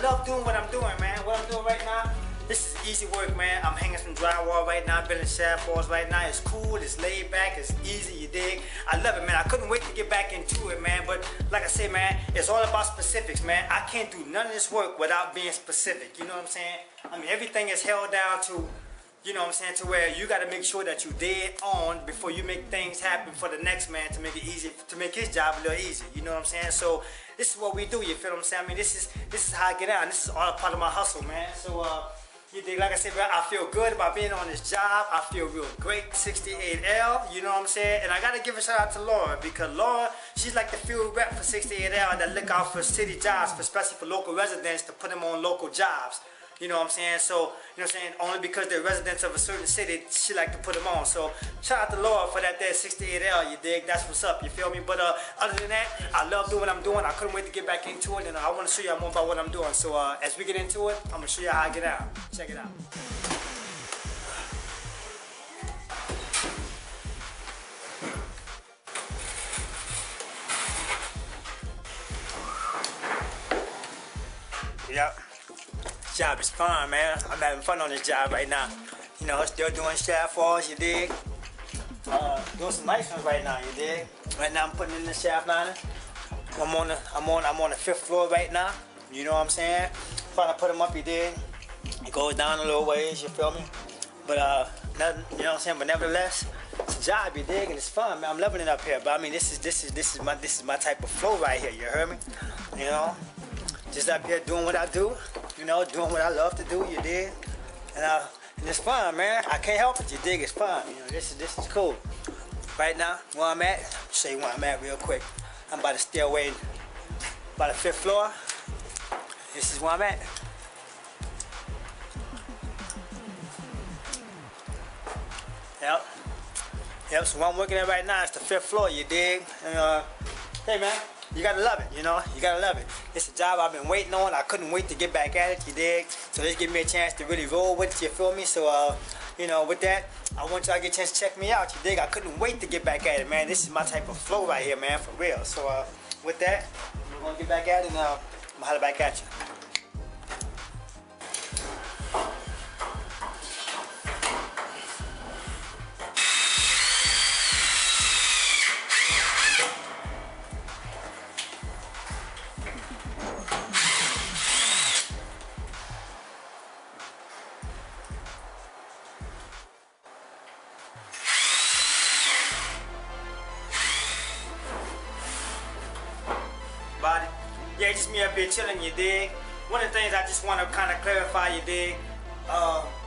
love doing what I'm doing, man. What I'm doing right now, this is easy work, man. I'm hanging some drywall right now, building shaft walls right now. It's cool, it's laid back, it's easy, you dig? I love it, man. I couldn't wait to get back into it, man. But like I said, man, it's all about specifics, man. I can't do none of this work without being specific, you know what I'm saying? I mean, everything is held down to, you know what I'm saying, to where you got to make sure that you dead on before you make things happen for the next man to make it easy, to make his job a little easier, you know what I'm saying? So this is what we do, you feel what I'm saying? I mean, this is how I get out. This is all a part of my hustle, man. So you dig? Like I said, bro, I feel good about being on this job. I feel real great. 68L, you know what I'm saying? And I got to give a shout out to Laura, because Laura, she's like the field rep for 68L that look out for city jobs, especially for local residents, to put them on local jobs. You know what I'm saying? So, you know what I'm saying? Only because they're residents of a certain city, she like to put them on. So, shout out to Laura for that there 68L, you dig? That's what's up, you feel me? But other than that, I love doing what I'm doing. I couldn't wait to get back into it, and I want to show you more about what I'm doing. So, as we get into it, I'm going to show you how I get out. Check it out. Yep. Job is fun, man. I'm having fun on this job right now. You know, still doing shaft walls, you dig? Doing some nice ones right now, you dig? Right now I'm putting in the shaft liner. I'm on the 5th floor right now. You know what I'm saying? Trying to put them up, you dig? It goes down a little ways, you feel me? But nothing, you know what I'm saying? But nevertheless, it's a job, you dig, and it's fun, man. I'm loving it up here. But I mean, this is my type of flow right here. You heard me? You know, just up here doing what I do. You know, doing what I love to do, you dig? And it's fun, man. I can't help it, you dig? It's fun. You know, this is cool. Right now, where I'm at, I'll show you where I'm at real quick. I'm by the stairway, by the 5th floor. This is where I'm at. Yep, so what I'm working at right now is the 5th floor, you dig? And hey, man. You gotta love it, you know? You gotta love it. It's a job I've been waiting on. I couldn't wait to get back at it, you dig? So this give me a chance to really roll with it, you feel me? So, you know, with that, I want y'all to get a chance to check me out, you dig? I couldn't wait to get back at it, man. This is my type of flow right here, man, for real. So, with that, we're gonna get back at it and I'm gonna holler back at you. Yeah, just me up here chilling, you dig? One of the things I just want to kind of clarify, you dig?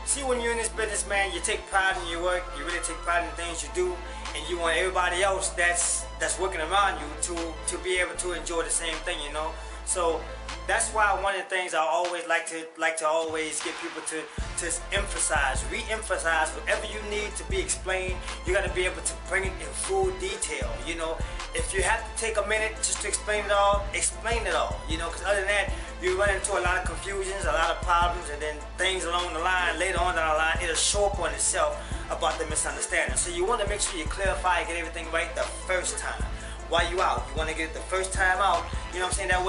See, when you're in this business, man, you take pride in your work. You really take pride in the things you do, and you want everybody else that's working around you to be able to enjoy the same thing, you know? So that's why one of the things I always like to always get people to emphasize, re-emphasize whatever you need to be explained. You got to be able to bring it in full detail, you know? If you have to take a minute just to explain it all, you know, because other than that, you run into a lot of confusions, a lot of problems, and then things along the line, later on down the line, it'll show up on itself about the misunderstanding. So you want to make sure you clarify and get everything right the first time. While you out, you want to get it the first time out, you know what I'm saying? That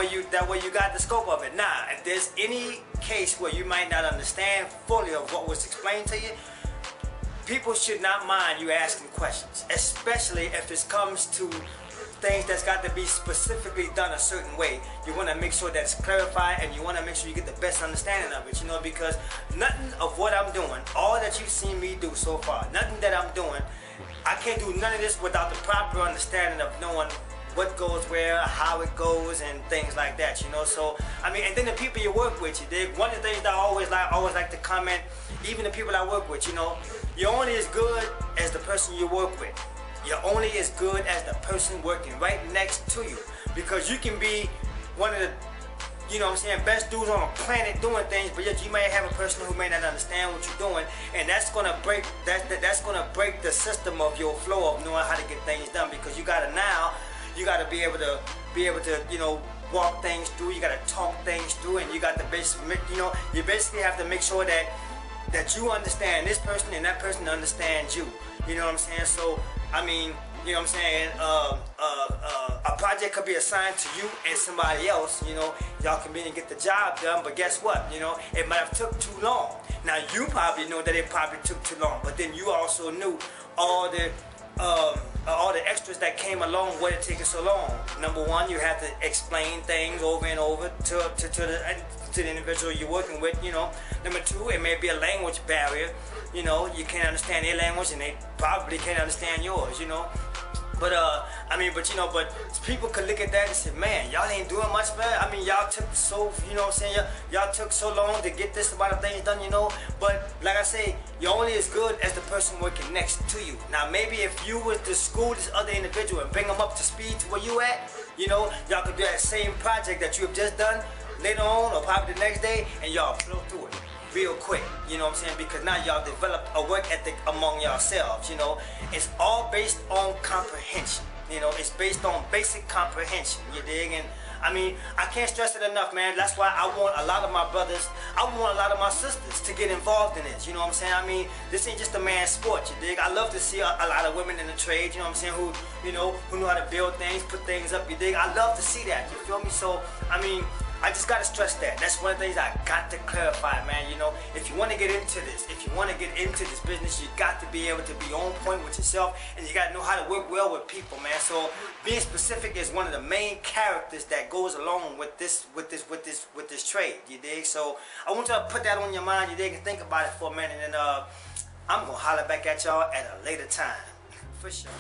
way you got the scope of it. Now, if there's any case where you might not understand fully of what was explained to you, people should not mind you asking questions, especially if it comes to things that's got to be specifically done a certain way. You want to make sure that's clarified, and you want to make sure you get the best understanding of it, you know, because nothing of what I'm doing, all that you've seen me do so far, nothing that I'm doing, I can't do none of this without the proper understanding of knowing what goes where, how it goes, and things like that, you know. So, I mean, and then the people you work with, you dig? One of the things that I always like to comment, even the people I work with, you know, you're only as good as the person you work with. You're only as good as the person working right next to you, because you can be one of the, you know what I'm saying, best dudes on the planet doing things, but yet you may have a person who may not understand what you're doing, and that's gonna break the system of your flow of knowing how to get things done, because you gotta be able to you know, walk things through, you gotta talk things through, and you got to you know, you basically have to make sure that you understand this person and that person understands you. You know what I'm saying? So I mean, you know what I'm saying, a project could be assigned to you and somebody else, you know, y'all can be and get the job done, but guess what, you know, it might have took too long. Now you probably know that it probably took too long, but then you also knew all the extras that came along with it taking so long. Number one, you have to explain things over and over to the individual you're working with, you know. Number two, it may be a language barrier, you know, you can't understand their language and they probably can't understand yours, you know. But but people could look at that and say, man, y'all ain't doing much, man. I mean, y'all took so, you know what I'm saying, y'all took so long to get this amount of things done, you know. But like I say, you're only as good as the person working next to you. Now, maybe if you was to school this other individual and bring them up to speed to where you at, you know, y'all could do that same project that you have just done later on or probably the next day, and y'all flow through it real quick, you know what I'm saying, because now y'all develop a work ethic among yourselves, you know. It's all based on comprehension, you know, it's based on basic comprehension, you dig? And I mean, I can't stress it enough, man. That's why I want a lot of my brothers, I want a lot of my sisters to get involved in this, you know what I'm saying? I mean, this ain't just a man's sport, you dig? I love to see a lot of women in the trade, you know what I'm saying, who know how to build things, put things up, you dig? I love to see that, you feel me? So, I mean, I just gotta stress that. That's one of the things I got to clarify, man. You know, if you want to get into this, if you want to get into this business, you got to be able to be on point with yourself, and you gotta know how to work well with people, man. So being specific is one of the main characters that goes along with this trade. You dig? So I want you to put that on your mind. You dig? And think about it for a minute, and I'm gonna holler back at y'all at a later time, for sure.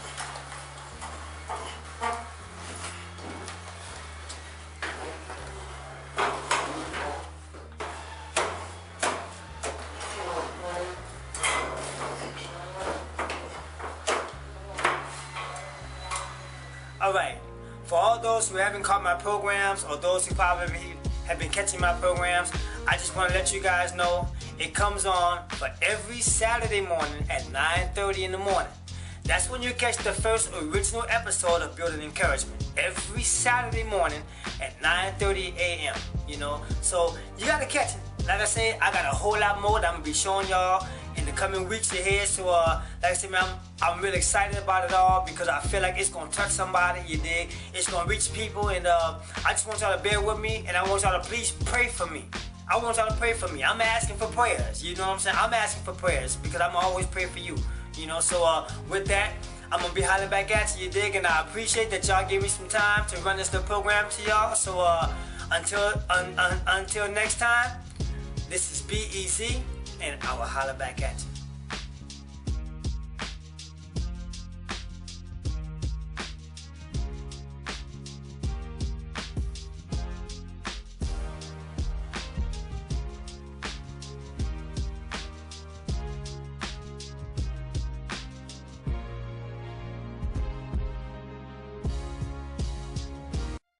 Alright, for all those who haven't caught my programs, or those who probably have been catching my programs, I just want to let you guys know it comes on for every Saturday morning at 9:30 in the morning. That's when you catch the first original episode of Building Encouragement. Every Saturday morning at 9:30 a.m. You know, so you gotta catch it. Like I said, I got a whole lot more that I'm gonna be showing y'all in the coming weeks ahead. So like I said, man, I'm really excited about it all because I feel like it's gonna touch somebody, you dig? It's gonna reach people, and I just want y'all to bear with me, and I want y'all to please pray for me. I want y'all to pray for me. I'm asking for prayers, you know what I'm saying? I'm asking for prayers because I'm always praying for you, you know? So with that, I'm gonna be hollering back at you, you dig? And I appreciate that y'all gave me some time to run this little program to y'all. So until next time, this is BEZ, and I will holler back at you.